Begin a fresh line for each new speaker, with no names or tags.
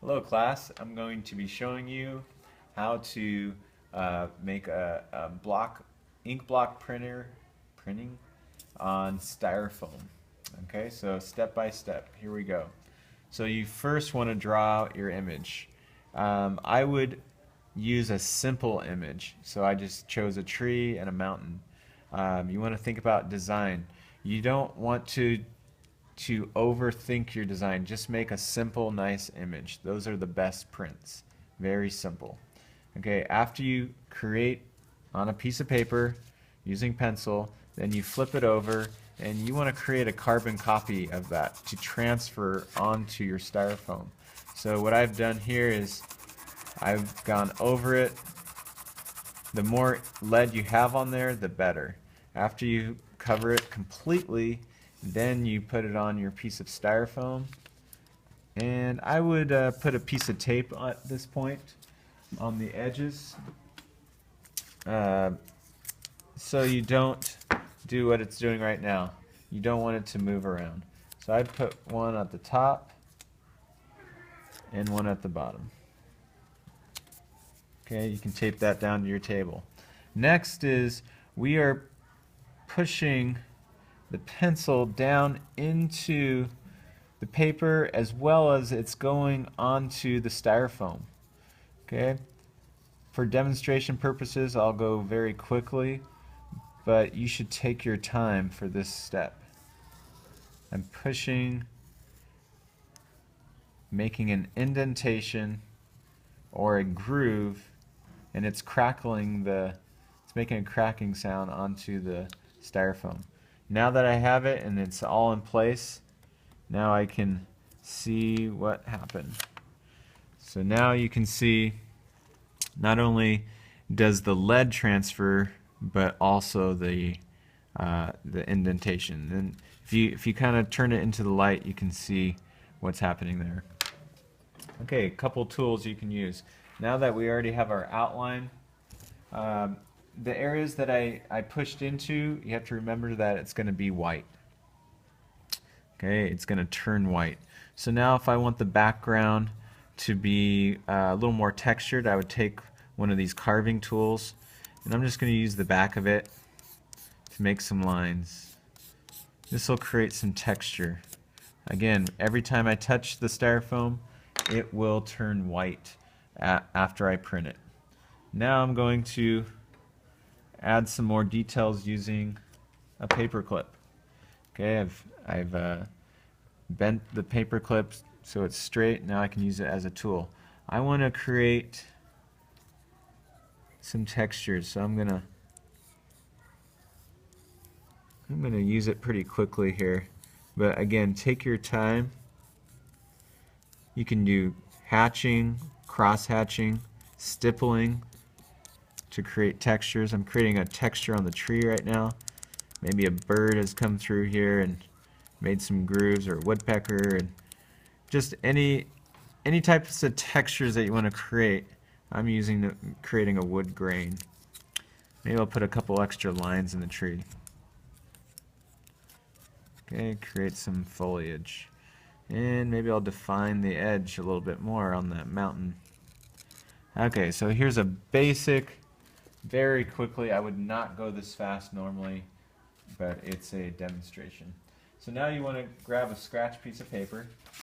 Hello class, I'm going to be showing you how to make a ink block printing on styrofoam. Okay, so step by step, here we go. So you first want to draw out your image. I would use a simple image, so I just chose a tree and a mountain. You want to think about design. You don't want to overthink your design. Just make a simple, nice image. Those are the best prints. Very simple. Okay, after you create on a piece of paper using pencil, then you flip it over and you want to create a carbon copy of that to transfer onto your styrofoam. So what I've done here is I've gone over it. The more lead you have on there, the better. After you cover it completely, then you put it on your piece of styrofoam. And I would put a piece of tape at this point on the edges so you don't do what it's doing right now. You don't want it to move around. So I'd put one at the top and one at the bottom. Okay, you can tape that down to your table. Next is we are pushing the pencil down into the paper as well as it's going onto the styrofoam. Okay, for demonstration purposes I'll go very quickly, but you should take your time for this step. I'm pushing, making an indentation or a groove, and it's making a cracking sound onto the styrofoam. Now that I have it and it's all in place, now I can see what happened. So now you can see not only does the lead transfer, but also the indentation. And if you kind of turn it into the light, you can see what's happening there. Okay, a couple tools you can use. Now that we already have our outline, the areas that I pushed into, you have to remember that it's going to be white. Okay, it's going to turn white. So now if I want the background to be a little more textured, I would take one of these carving tools, and I'm just going to use the back of it to make some lines. This will create some texture. Again, every time I touch the styrofoam, it will turn white after I print it. Now I'm going to add some more details using a paper clip. Okay, I've bent the paper clip so it's straight. Now I can use it as a tool. I want to create some textures, so I'm gonna use it pretty quickly here. But again, take your time. You can do hatching, cross hatching, stippling to create textures. I'm creating a texture on the tree right now. Maybe a bird has come through here and made some grooves, or a woodpecker, and just any types of textures that you want to create. I'm creating a wood grain. Maybe I'll put a couple extra lines in the tree. Okay, create some foliage. And maybe I'll define the edge a little bit more on that mountain. Okay, so here's a basic, very quickly. I would not go this fast normally, but it's a demonstration. So now you want to grab a scratch piece of paper,